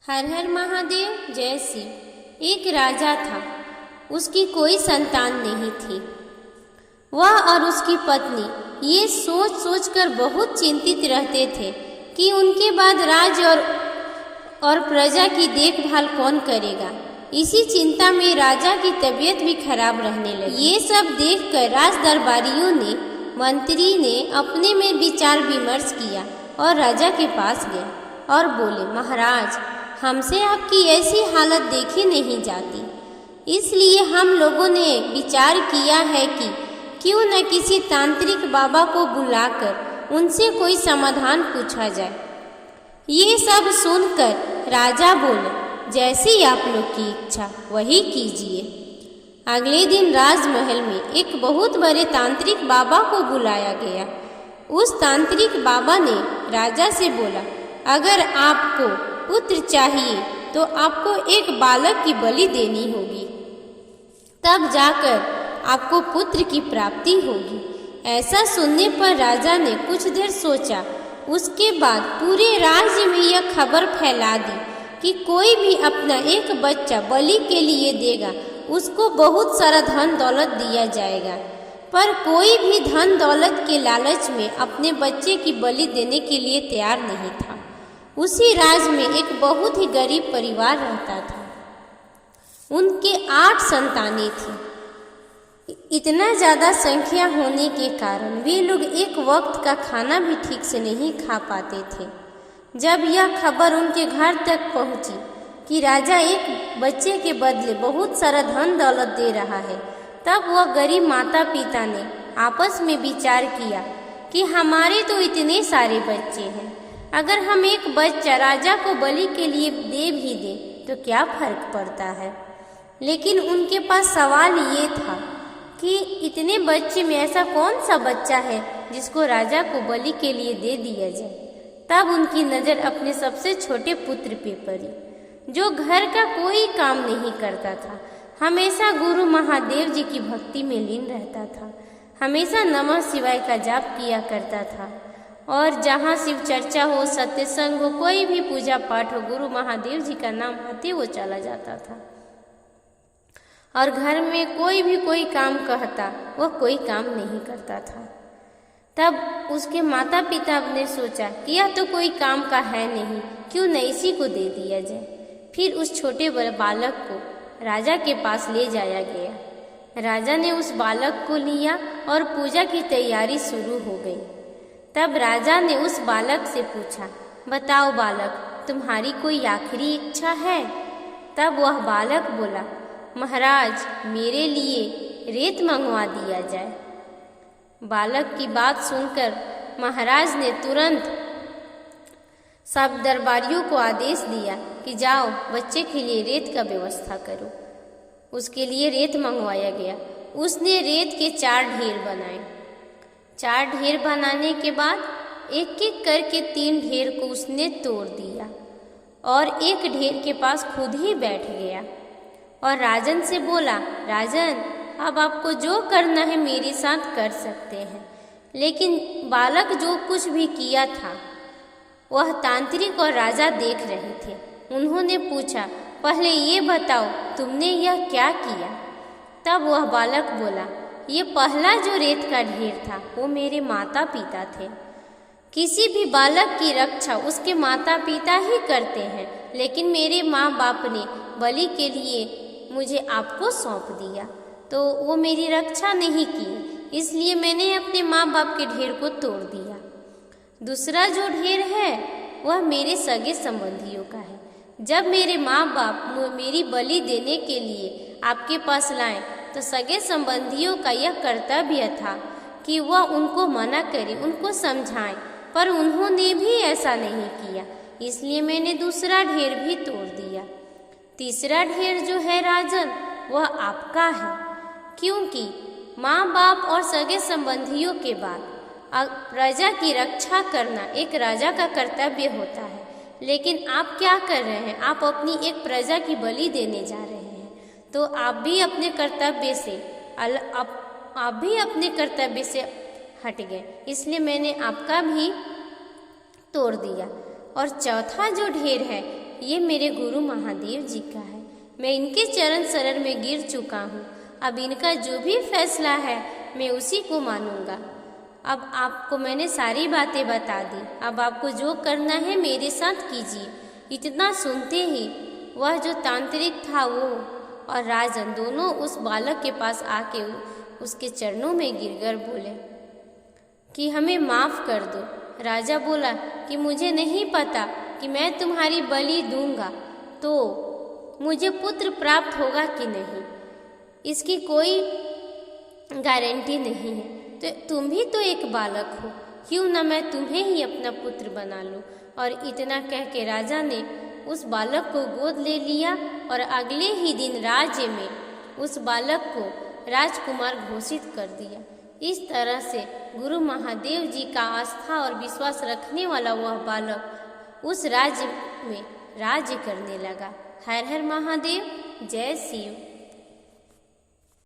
हर हर महादेव जय शिव। एक राजा था, उसकी कोई संतान नहीं थी। वह और उसकी पत्नी ये सोच सोच कर बहुत चिंतित रहते थे कि उनके बाद राज और प्रजा की देखभाल कौन करेगा। इसी चिंता में राजा की तबीयत भी खराब रहने लगी। ये सब देखकर राज दरबारियों ने, मंत्री ने अपने में विचार विमर्श किया और राजा के पास गए और बोले, महाराज, हमसे आपकी ऐसी हालत देखी नहीं जाती, इसलिए हम लोगों ने विचार किया है कि क्यों न किसी तांत्रिक बाबा को बुलाकर उनसे कोई समाधान पूछा जाए। ये सब सुनकर राजा बोले, जैसी आप लोग की इच्छा वही कीजिए। अगले दिन राजमहल में एक बहुत बड़े तांत्रिक बाबा को बुलाया गया। उस तांत्रिक बाबा ने राजा से बोला, अगर आपको पुत्र चाहिए तो आपको एक बालक की बलि देनी होगी, तब जाकर आपको पुत्र की प्राप्ति होगी। ऐसा सुनने पर राजा ने कुछ देर सोचा। उसके बाद पूरे राज्य में यह खबर फैला दी कि कोई भी अपना एक बच्चा बलि के लिए देगा, उसको बहुत सारा धन दौलत दिया जाएगा। पर कोई भी धन दौलत के लालच में अपने बच्चे की बलि देने के लिए तैयार नहीं था। उसी राज्य में एक बहुत ही गरीब परिवार रहता था। उनके 8 संतानें थीं। इतना ज़्यादा संख्या होने के कारण वे लोग एक वक्त का खाना भी ठीक से नहीं खा पाते थे। जब यह खबर उनके घर तक पहुंची कि राजा एक बच्चे के बदले बहुत सारा धन दौलत दे रहा है, तब वह गरीब माता पिता ने आपस में विचार किया कि हमारे तो इतने सारे बच्चे हैं, अगर हम एक बच्चा राजा को बलि के लिए दे भी दें तो क्या फर्क पड़ता है। लेकिन उनके पास सवाल ये था कि इतने बच्चे में ऐसा कौन सा बच्चा है जिसको राजा को बलि के लिए दे दिया जाए। तब उनकी नज़र अपने सबसे छोटे पुत्र पे पड़ी, जो घर का कोई काम नहीं करता था, हमेशा गुरु महादेव जी की भक्ति में लीन रहता था, हमेशा नमः शिवाय का जाप किया करता था, और जहाँ शिव चर्चा हो, सत्संग हो, कोई भी पूजा पाठ हो, गुरु महादेव जी का नाम आते वो चला जाता था। और घर में कोई भी कोई काम कहता, वह कोई काम नहीं करता था। तब उसके माता पिता ने सोचा कि यह तो कोई काम का है नहीं, क्यों न इसी को दे दिया जाए। फिर उस छोटे बालक को राजा के पास ले जाया गया। राजा ने उस बालक को लिया और पूजा की तैयारी शुरू हो गई। तब राजा ने उस बालक से पूछा, बताओ बालक, तुम्हारी कोई आखिरी इच्छा है। तब वह बालक बोला, महाराज, मेरे लिए रेत मंगवा दिया जाए। बालक की बात सुनकर महाराज ने तुरंत सब दरबारियों को आदेश दिया कि जाओ बच्चे के लिए रेत का व्यवस्था करो। उसके लिए रेत मंगवाया गया। उसने रेत के 4 ढेर बनाए। 4 ढेर बनाने के बाद एक एक करके 3 ढेर को उसने तोड़ दिया और एक ढेर के पास खुद ही बैठ गया और राजन से बोला, राजन, अब आपको जो करना है मेरे साथ कर सकते हैं। लेकिन बालक जो कुछ भी किया था वह तांत्रिक और राजा देख रहे थे। उन्होंने पूछा, पहले ये बताओ तुमने यह क्या किया। तब वह बालक बोला, ये पहला जो रेत का ढेर था वो मेरे माता पिता थे। किसी भी बालक की रक्षा उसके माता पिता ही करते हैं, लेकिन मेरे माँ बाप ने बलि के लिए मुझे आपको सौंप दिया तो वो मेरी रक्षा नहीं की, इसलिए मैंने अपने माँ बाप के ढेर को तोड़ दिया। दूसरा जो ढेर है वह मेरे सगे संबंधियों का है। जब मेरे माँ बाप मेरी बलि देने के लिए आपके पास लाएं तो सगे संबंधियों का यह कर्तव्य था कि वह उनको मना करें, उनको समझाएं, पर उन्होंने भी ऐसा नहीं किया, इसलिए मैंने दूसरा ढेर भी तोड़ दिया। तीसरा ढेर जो है राजन, वह आपका है, क्योंकि माँ बाप और सगे संबंधियों के बाद प्रजा की रक्षा करना एक राजा का कर्तव्य होता है। लेकिन आप क्या कर रहे हैं, आप अपनी एक प्रजा की बलि देने जा रहे हैं, तो आप भी अपने कर्तव्य से हट गए, इसलिए मैंने आपका भी तोड़ दिया। और चौथा जो ढेर है ये मेरे गुरु महादेव जी का है। मैं इनके चरण शरण में गिर चुका हूँ। अब इनका जो भी फैसला है मैं उसी को मानूंगा। अब आपको मैंने सारी बातें बता दी। अब आपको जो करना है मेरे साथ कीजिए। इतना सुनते ही वह जो तांत्रिक था वो और राजन दोनों उस बालक के पास आके उसके चरणों में गिरकर बोले कि हमें माफ़ कर दो। राजा बोला कि मुझे नहीं पता कि मैं तुम्हारी बलि दूंगा तो मुझे पुत्र प्राप्त होगा कि नहीं, इसकी कोई गारंटी नहीं है। तो तुम भी तो एक बालक हो, क्यों ना मैं तुम्हें ही अपना पुत्र बना लूं। और इतना कह के राजा ने उस बालक को गोद ले लिया और अगले ही दिन राज्य में उस बालक को राजकुमार घोषित कर दिया। इस तरह से गुरु महादेव जी का आस्था और विश्वास रखने वाला वह बालक उस राज्य में राज्य करने लगा। हर हर महादेव, जय शिव।